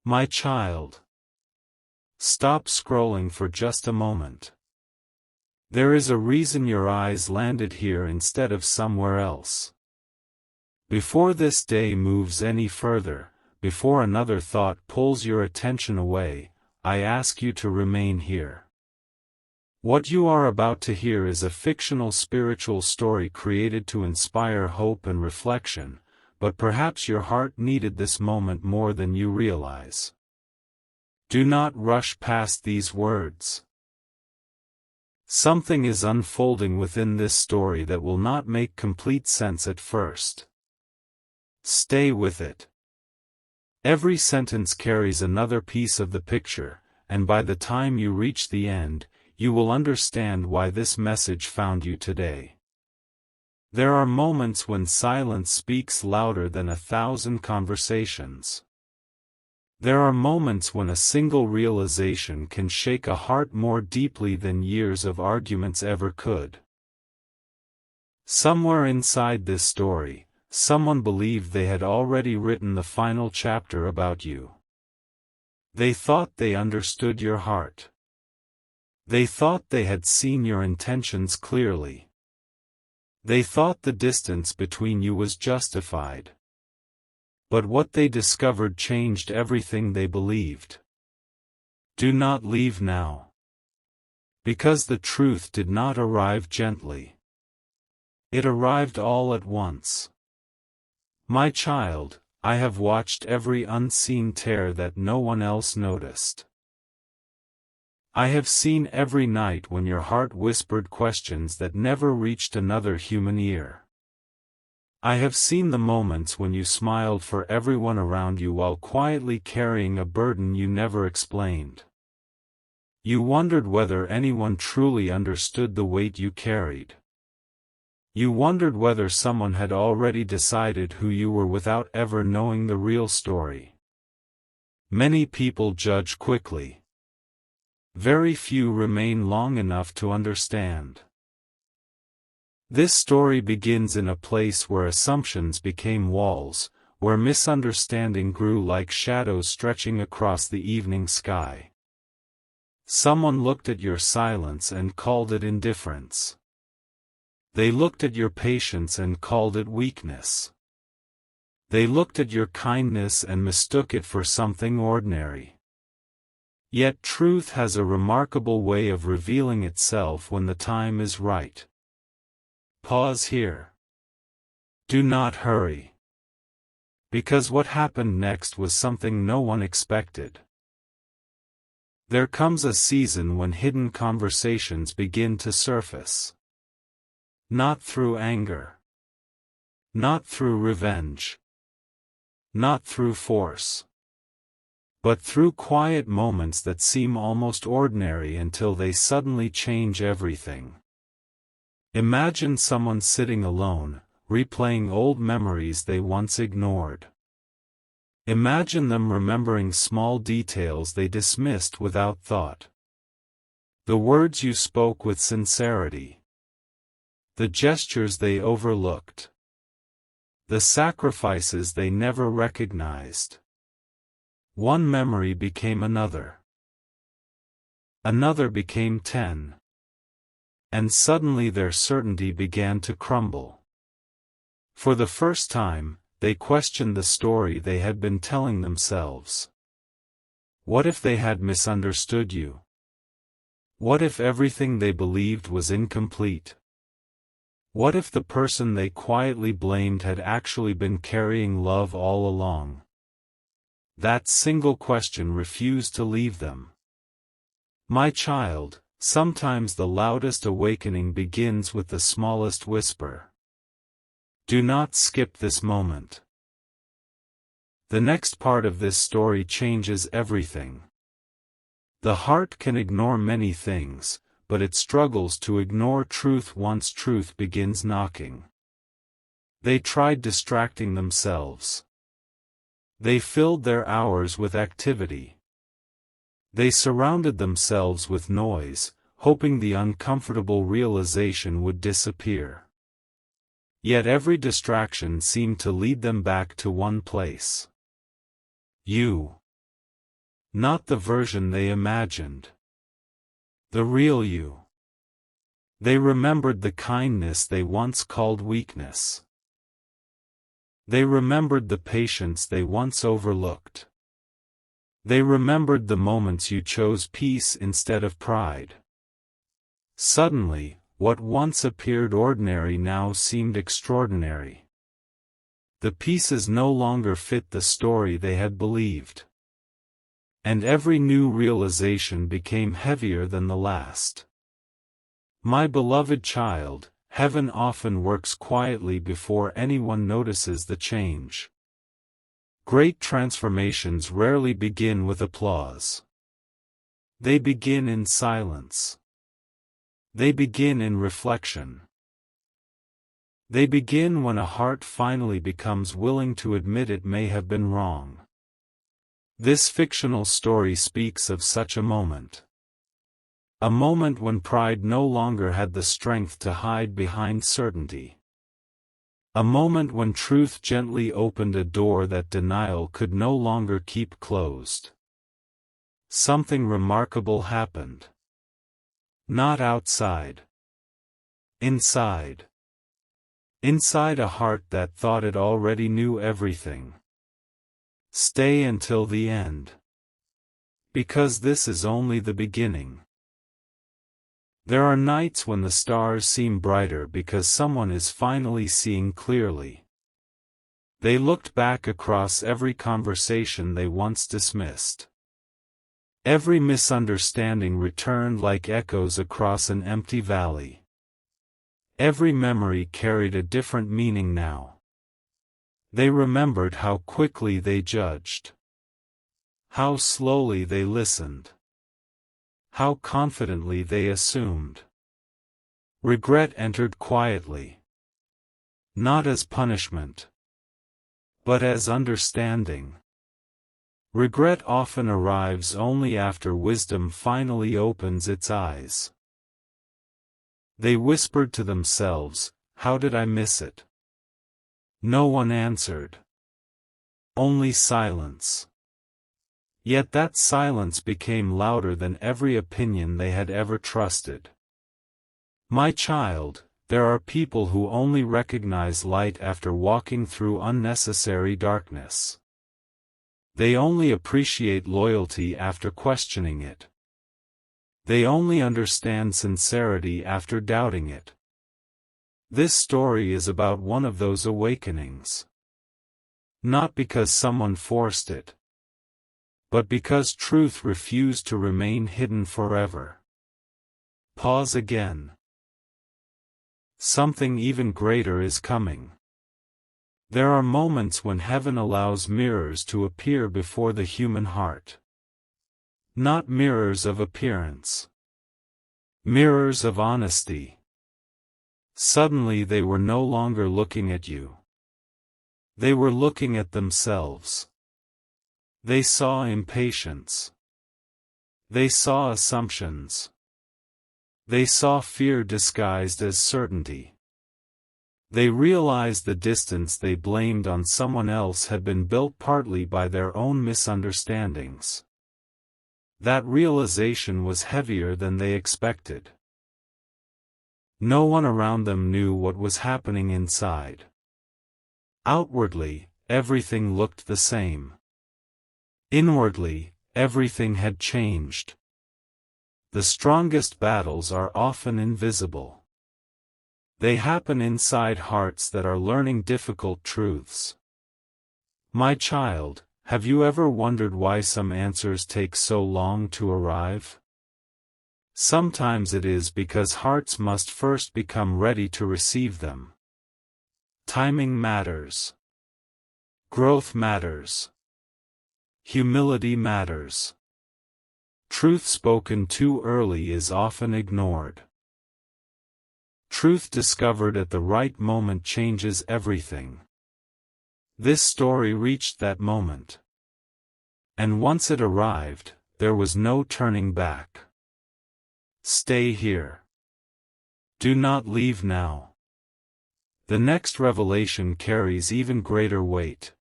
My child, stop scrolling for just a moment. There is a reason your eyes landed here instead of somewhere else. Before this day moves any further, before another thought pulls your attention away, I ask you to remain here. What you are about to hear is a fictional spiritual story created to inspire hope and reflection, but perhaps your heart needed this moment more than you realize. Do not rush past these words. Something is unfolding within this story that will not make complete sense at first. Stay with it. Every sentence carries another piece of the picture, and by the time you reach the end, you will understand why this message found you today. There are moments when silence speaks louder than 1,000 conversations. There are moments when a single realization can shake a heart more deeply than years of arguments ever could. Somewhere inside this story, someone believed they had already written the final chapter about you. They thought they understood your heart. They thought they had seen your intentions clearly. They thought the distance between you was justified. But what they discovered changed everything they believed. Do not leave now. Because the truth did not arrive gently. It arrived all at once. My child, I have watched every unseen tear that no one else noticed. I have seen every night when your heart whispered questions that never reached another human ear. I have seen the moments when you smiled for everyone around you while quietly carrying a burden you never explained. You wondered whether anyone truly understood the weight you carried. You wondered whether someone had already decided who you were without ever knowing the real story. Many people judge quickly. Very few remain long enough to understand. This story begins in a place where assumptions became walls, where misunderstanding grew like shadows stretching across the evening sky. Someone looked at your silence and called it indifference. They looked at your patience and called it weakness. They looked at your kindness and mistook it for something ordinary. Yet truth has a remarkable way of revealing itself when the time is right. Pause here. Do not hurry. Because what happened next was something no one expected. There comes a season when hidden conversations begin to surface. Not through anger. Not through revenge. Not through force. But through quiet moments that seem almost ordinary until they suddenly change everything. Imagine someone sitting alone, replaying old memories they once ignored. Imagine them remembering small details they dismissed without thought. The words you spoke with sincerity. The gestures they overlooked. The sacrifices they never recognized. One memory became another. Another became 10. And suddenly their certainty began to crumble. For the first time, they questioned the story they had been telling themselves. What if they had misunderstood you? What if everything they believed was incomplete? What if the person they quietly blamed had actually been carrying love all along? That single question refused to leave them. My child, sometimes the loudest awakening begins with the smallest whisper. Do not skip this moment. The next part of this story changes everything. The heart can ignore many things, but it struggles to ignore truth once truth begins knocking. They tried distracting themselves. They filled their hours with activity. They surrounded themselves with noise, hoping the uncomfortable realization would disappear. Yet every distraction seemed to lead them back to one place. You. Not the version they imagined. The real you. They remembered the kindness they once called weakness. They remembered the patience they once overlooked. They remembered the moments you chose peace instead of pride. Suddenly, what once appeared ordinary now seemed extraordinary. The pieces no longer fit the story they had believed. And every new realization became heavier than the last. My beloved child, heaven often works quietly before anyone notices the change. Great transformations rarely begin with applause. They begin in silence. They begin in reflection. They begin when a heart finally becomes willing to admit it may have been wrong. This fictional story speaks of such a moment. A moment when pride no longer had the strength to hide behind certainty. A moment when truth gently opened a door that denial could no longer keep closed. Something remarkable happened. Not outside. Inside. Inside a heart that thought it already knew everything. Stay until the end. Because this is only the beginning. There are nights when the stars seem brighter because someone is finally seeing clearly. They looked back across every conversation they once dismissed. Every misunderstanding returned like echoes across an empty valley. Every memory carried a different meaning now. They remembered how quickly they judged. How slowly they listened. How confidently they assumed. Regret entered quietly. Not as punishment, but as understanding. Regret often arrives only after wisdom finally opens its eyes. They whispered to themselves, "How did I miss it?" No one answered. Only silence. Yet that silence became louder than every opinion they had ever trusted. My child, there are people who only recognize light after walking through unnecessary darkness. They only appreciate loyalty after questioning it. They only understand sincerity after doubting it. This story is about one of those awakenings. Not because someone forced it, but because truth refused to remain hidden forever. Pause again. Something even greater is coming. There are moments when heaven allows mirrors to appear before the human heart. Not mirrors of appearance. Mirrors of honesty. Suddenly they were no longer looking at you. They were looking at themselves. They saw impatience. They saw assumptions. They saw fear disguised as certainty. They realized the distance they blamed on someone else had been built partly by their own misunderstandings. That realization was heavier than they expected. No one around them knew what was happening inside. Outwardly, everything looked the same. Inwardly, everything had changed. The strongest battles are often invisible. They happen inside hearts that are learning difficult truths. My child, have you ever wondered why some answers take so long to arrive? Sometimes it is because hearts must first become ready to receive them. Timing matters. Growth matters. Humility matters. Truth spoken too early is often ignored. Truth discovered at the right moment changes everything. This story reached that moment. And once it arrived, there was no turning back. Stay here. Do not leave now. The next revelation carries even greater weight.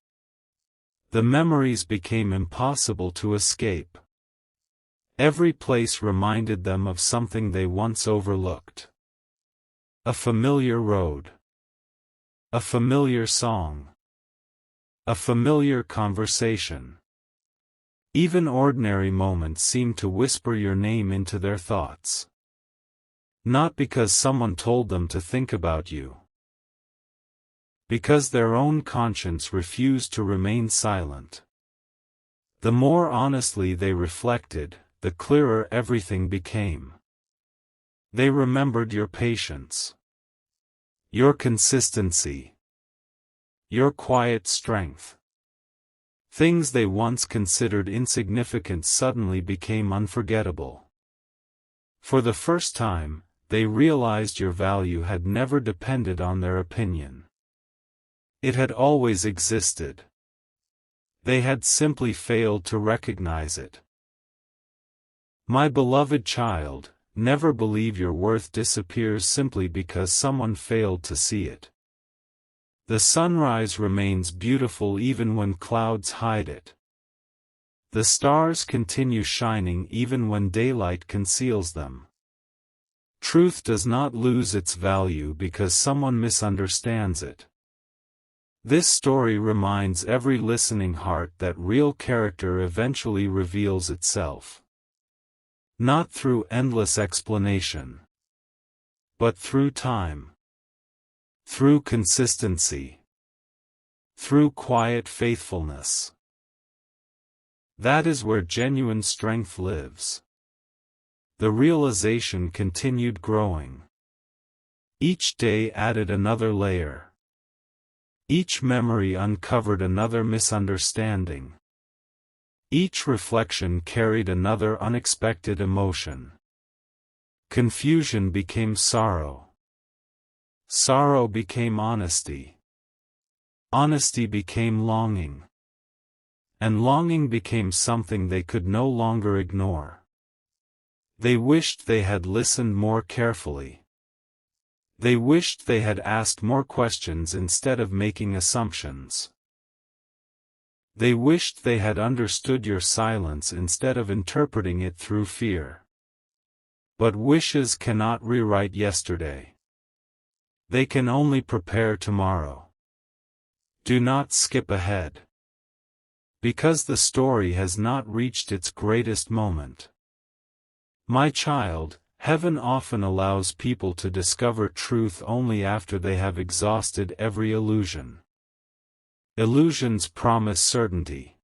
The memories became impossible to escape. Every place reminded them of something they once overlooked. A familiar road. A familiar song. A familiar conversation. Even ordinary moments seemed to whisper your name into their thoughts. Not because someone told them to think about you. Because their own conscience refused to remain silent. The more honestly they reflected, the clearer everything became. They remembered your patience. Your consistency. Your quiet strength. Things they once considered insignificant suddenly became unforgettable. For the first time, they realized your value had never depended on their opinion. It had always existed. They had simply failed to recognize it. My beloved child, never believe your worth disappears simply because someone failed to see it. The sunrise remains beautiful even when clouds hide it. The stars continue shining even when daylight conceals them. Truth does not lose its value because someone misunderstands it. This story reminds every listening heart that real character eventually reveals itself. Not through endless explanation, but through time. Through consistency. Through quiet faithfulness. That is where genuine strength lives. The realization continued growing. Each day added another layer. Each memory uncovered another misunderstanding. Each reflection carried another unexpected emotion. Confusion became sorrow. Sorrow became honesty. Honesty became longing. And longing became something they could no longer ignore. They wished they had listened more carefully. They wished they had asked more questions instead of making assumptions. They wished they had understood your silence instead of interpreting it through fear. But wishes cannot rewrite yesterday. They can only prepare tomorrow. Do not skip ahead. Because the story has not reached its greatest moment. My child, heaven often allows people to discover truth only after they have exhausted every illusion. Illusions promise certainty.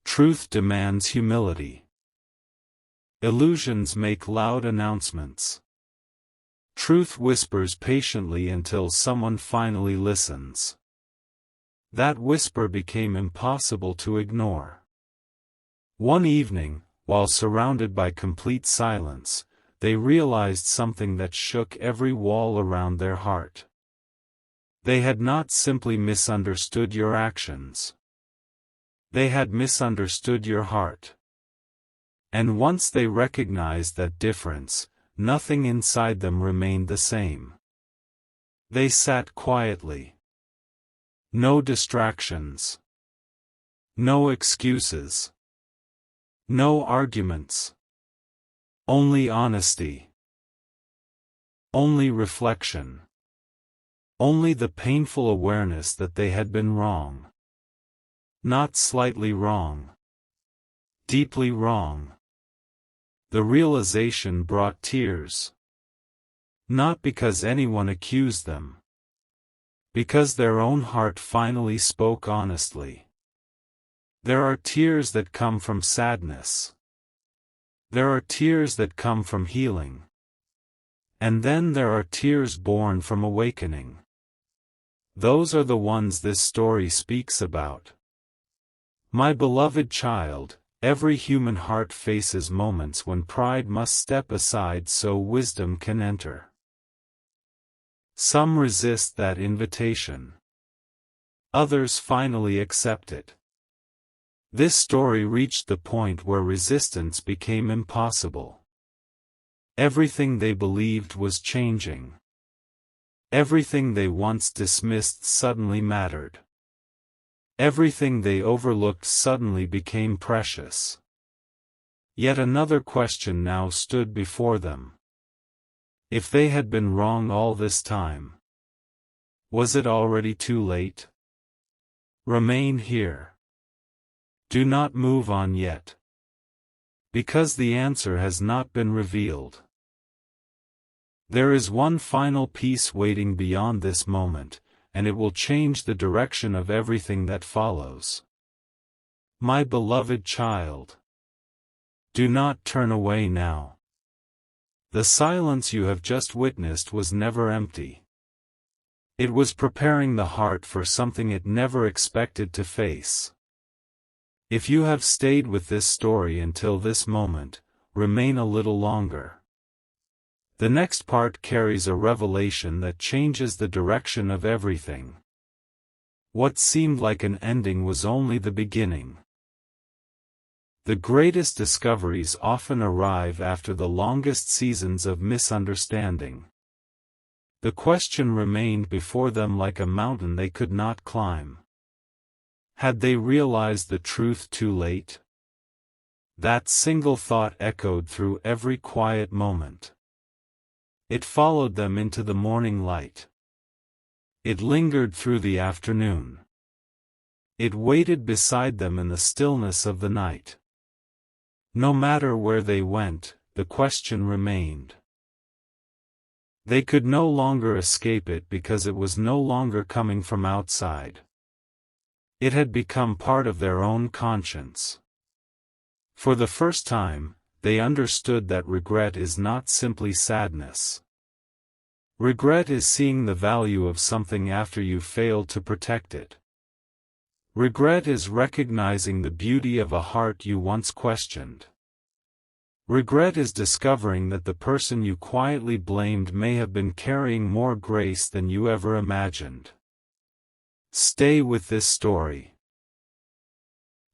Truth demands humility. Illusions make loud announcements. Truth whispers patiently until someone finally listens. That whisper became impossible to ignore. One evening, while surrounded by complete silence, they realized something that shook every wall around their heart. They had not simply misunderstood your actions. They had misunderstood your heart. And once they recognized that difference, nothing inside them remained the same. They sat quietly. No distractions. No excuses. No arguments. Only honesty. Only reflection. Only the painful awareness that they had been wrong. Not slightly wrong. Deeply wrong. The realization brought tears. Not because anyone accused them. Because their own heart finally spoke honestly. There are tears that come from sadness. There are tears that come from healing. And then there are tears born from awakening. Those are the ones this story speaks about. My beloved child, every human heart faces moments when pride must step aside so wisdom can enter. Some resist that invitation. Others finally accept it. This story reached the point where resistance became impossible. Everything they believed was changing. Everything they once dismissed suddenly mattered. Everything they overlooked suddenly became precious. Yet another question now stood before them. If they had been wrong all this time, was it already too late? Remain here. Do not move on yet. Because the answer has not been revealed. There is one final piece waiting beyond this moment, and it will change the direction of everything that follows. My beloved child, do not turn away now. The silence you have just witnessed was never empty. It was preparing the heart for something it never expected to face. If you have stayed with this story until this moment, remain a little longer. The next part carries a revelation that changes the direction of everything. What seemed like an ending was only the beginning. The greatest discoveries often arrive after the longest seasons of misunderstanding. The question remained before them like a mountain they could not climb. Had they realized the truth too late? That single thought echoed through every quiet moment. It followed them into the morning light. It lingered through the afternoon. It waited beside them in the stillness of the night. No matter where they went, the question remained. They could no longer escape it because it was no longer coming from outside. It had become part of their own conscience. For the first time, they understood that regret is not simply sadness. Regret is seeing the value of something after you failed to protect it. Regret is recognizing the beauty of a heart you once questioned. Regret is discovering that the person you quietly blamed may have been carrying more grace than you ever imagined. Stay with this story.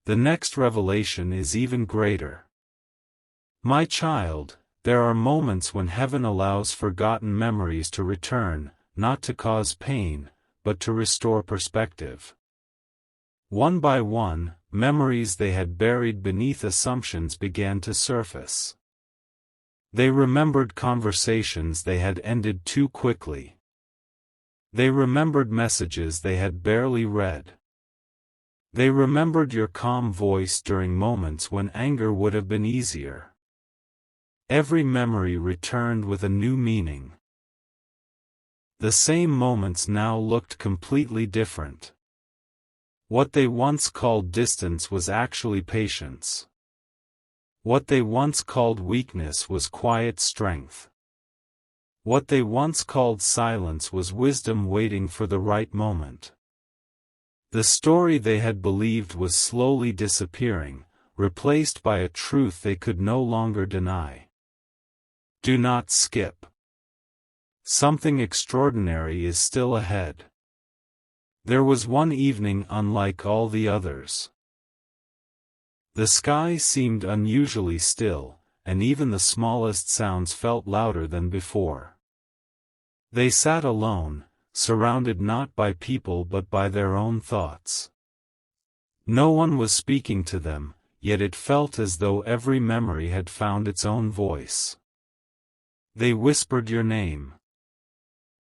The next revelation is even greater. My child, there are moments when heaven allows forgotten memories to return, not to cause pain, but to restore perspective. One by one, memories they had buried beneath assumptions began to surface. They remembered conversations they had ended too quickly. They remembered messages they had barely read. They remembered your calm voice during moments when anger would have been easier. Every memory returned with a new meaning. The same moments now looked completely different. What they once called distance was actually patience. What they once called weakness was quiet strength. What they once called silence was wisdom waiting for the right moment. The story they had believed was slowly disappearing, replaced by a truth they could no longer deny. Do not skip. Something extraordinary is still ahead. There was one evening unlike all the others. The sky seemed unusually still, and even the smallest sounds felt louder than before. They sat alone, surrounded not by people but by their own thoughts. No one was speaking to them, yet it felt as though every memory had found its own voice. They whispered your name.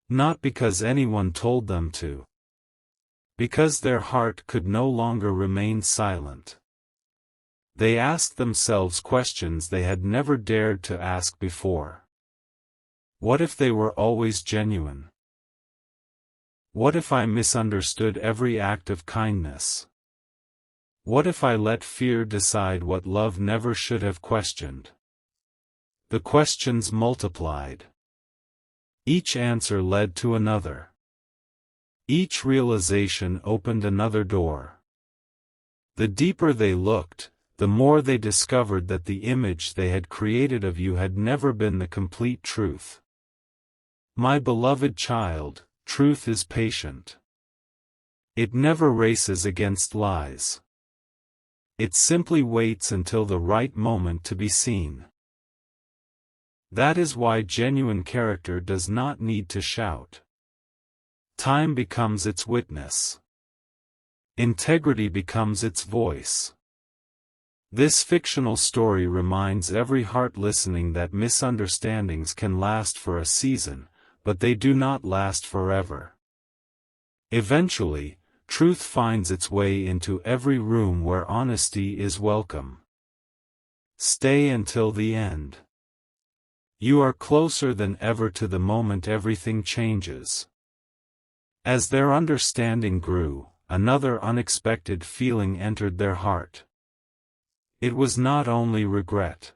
Not because anyone told them to. Because their heart could no longer remain silent. They asked themselves questions they had never dared to ask before. What if they were always genuine? What if I misunderstood every act of kindness? What if I let fear decide what love never should have questioned? The questions multiplied. Each answer led to another. Each realization opened another door. The deeper they looked, the more they discovered that the image they had created of you had never been the complete truth. My beloved child, truth is patient. It never races against lies. It simply waits until the right moment to be seen. That is why genuine character does not need to shout. Time becomes its witness. Integrity becomes its voice. This fictional story reminds every heart listening that misunderstandings can last for a season, but they do not last forever. Eventually, truth finds its way into every room where honesty is welcome. Stay until the end. You are closer than ever to the moment everything changes. As their understanding grew, another unexpected feeling entered their heart. It was not only regret.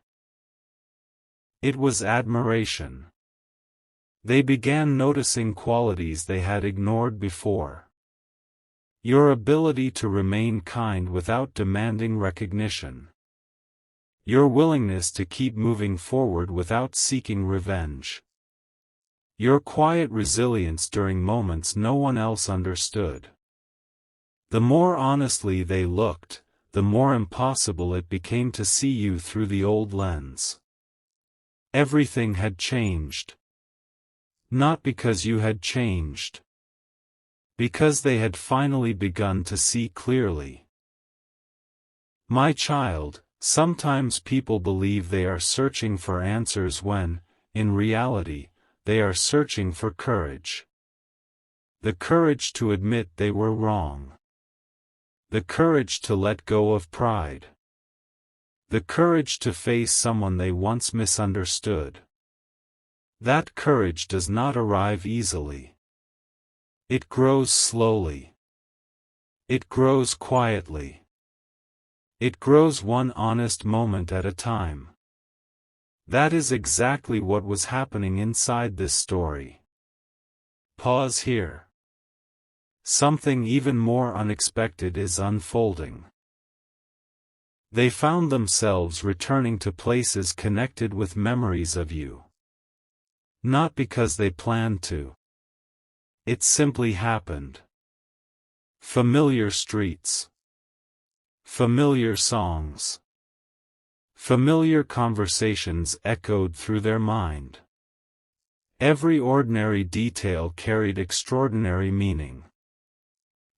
It was admiration. They began noticing qualities they had ignored before. Your ability to remain kind without demanding recognition. Your willingness to keep moving forward without seeking revenge. Your quiet resilience during moments no one else understood. The more honestly they looked, the more impossible it became to see you through the old lens. Everything had changed. Not because you had changed. Because they had finally begun to see clearly. My child, sometimes people believe they are searching for answers when, in reality, they are searching for courage. The courage to admit they were wrong. The courage to let go of pride. The courage to face someone they once misunderstood. That courage does not arrive easily. It grows slowly. It grows quietly. It grows one honest moment at a time. That is exactly what was happening inside this story. Pause here. Something even more unexpected is unfolding. They found themselves returning to places connected with memories of you. Not because they planned to. It simply happened. Familiar streets. Familiar songs. Familiar conversations echoed through their mind. Every ordinary detail carried extraordinary meaning.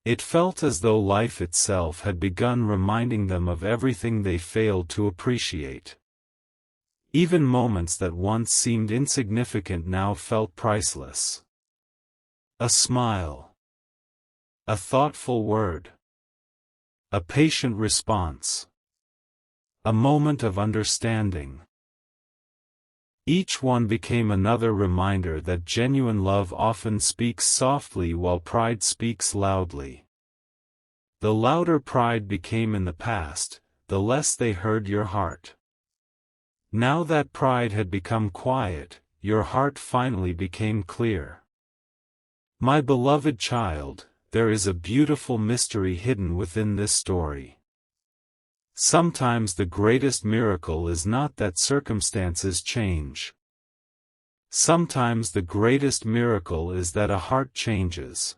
It felt as though life itself had begun reminding them of everything they failed to appreciate. Even moments that once seemed insignificant now felt priceless. A smile. A thoughtful word. A patient response. A moment of understanding. Each one became another reminder that genuine love often speaks softly while pride speaks loudly. The louder pride became in the past, the less they heard your heart. Now that pride had become quiet, your heart finally became clear. My beloved child, there is a beautiful mystery hidden within this story. Sometimes the greatest miracle is not that circumstances change. Sometimes the greatest miracle is that a heart changes.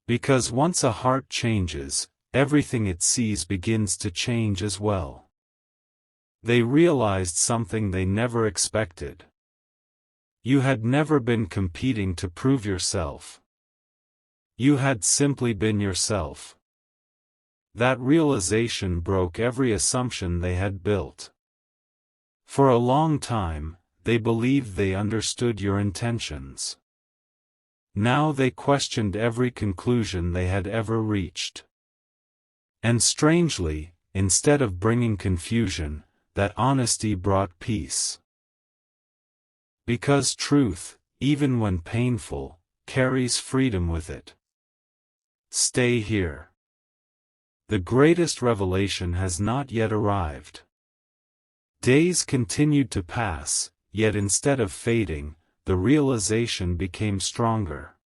Because once a heart changes, everything it sees begins to change as well. They realized something they never expected. You had never been competing to prove yourself. You had simply been yourself. That realization broke every assumption they had built. For a long time, they believed they understood your intentions. Now they questioned every conclusion they had ever reached. And strangely, instead of bringing confusion, that honesty brought peace. Because truth, even when painful, carries freedom with it. Stay here. The greatest revelation has not yet arrived. Days continued to pass, yet instead of fading, the realization became stronger.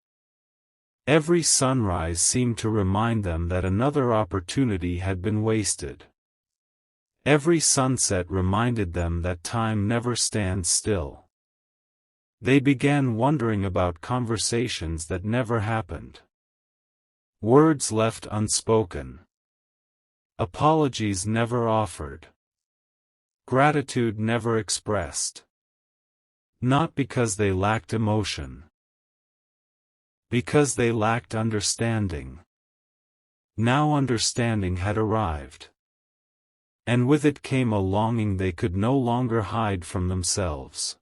Every sunrise seemed to remind them that another opportunity had been wasted. Every sunset reminded them that time never stands still. They began wondering about conversations that never happened. Words left unspoken. Apologies never offered. Gratitude never expressed. Not because they lacked emotion. Because they lacked understanding. Now understanding had arrived. And with it came a longing they could no longer hide from themselves.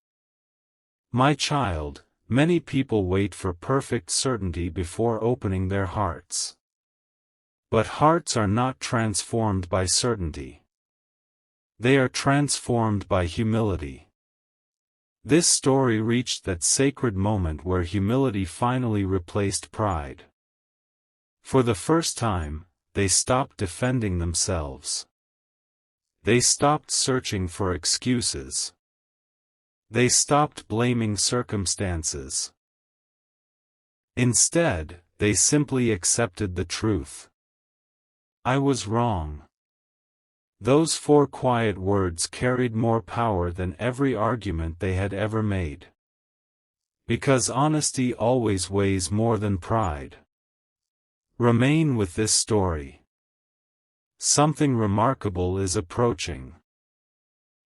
My child, many people wait for perfect certainty before opening their hearts. But hearts are not transformed by certainty. They are transformed by humility. This story reached that sacred moment where humility finally replaced pride. For the first time, they stopped defending themselves. They stopped searching for excuses. They stopped blaming circumstances. Instead, they simply accepted the truth. I was wrong. Those 4 quiet words carried more power than every argument they had ever made. Because honesty always weighs more than pride. Remain with this story. Something remarkable is approaching.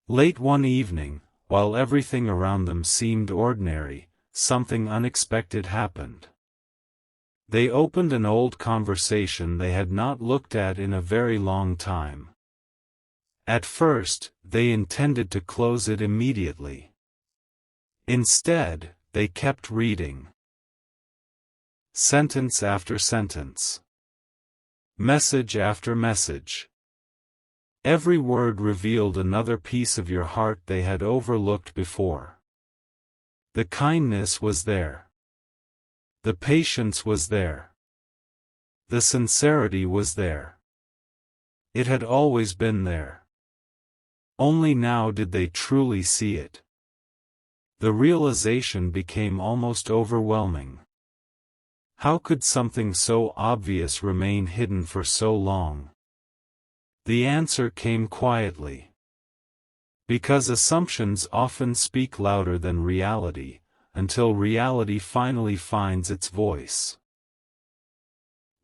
Late one evening, while everything around them seemed ordinary, something unexpected happened. They opened an old conversation they had not looked at in a very long time. At first, they intended to close it immediately. Instead, they kept reading. Sentence after sentence. Message after message. Every word revealed another piece of your heart they had overlooked before. The kindness was there. The patience was there. The sincerity was there. It had always been there. Only now did they truly see it. The realization became almost overwhelming. How could something so obvious remain hidden for so long? The answer came quietly. Because assumptions often speak louder than reality, until reality finally finds its voice.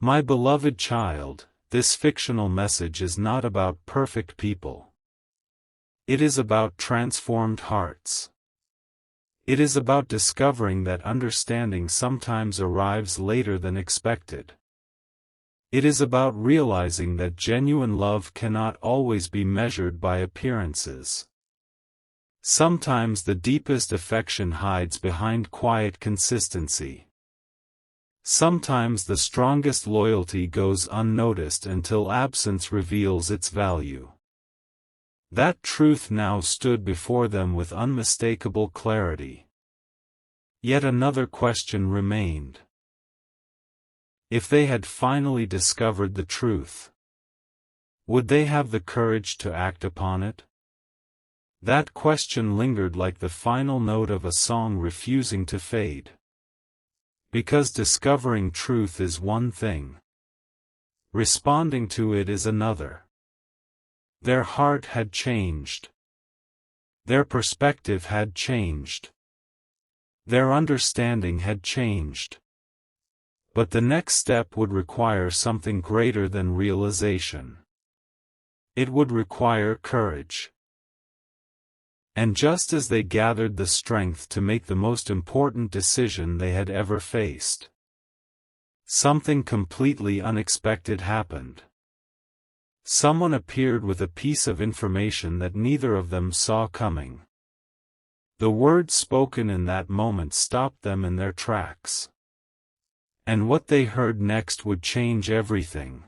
My beloved child, this fictional message is not about perfect people. It is about transformed hearts. It is about discovering that understanding sometimes arrives later than expected. It is about realizing that genuine love cannot always be measured by appearances. Sometimes the deepest affection hides behind quiet consistency. Sometimes the strongest loyalty goes unnoticed until absence reveals its value. That truth now stood before them with unmistakable clarity. Yet another question remained. If they had finally discovered the truth, would they have the courage to act upon it? That question lingered like the final note of a song refusing to fade. Because discovering truth is one thing. Responding to it is another. Their heart had changed. Their perspective had changed. Their understanding had changed. But the next step would require something greater than realization. It would require courage. And just as they gathered the strength to make the most important decision they had ever faced, something completely unexpected happened. Someone appeared with a piece of information that neither of them saw coming. The words spoken in that moment stopped them in their tracks. And what they heard next would change everything.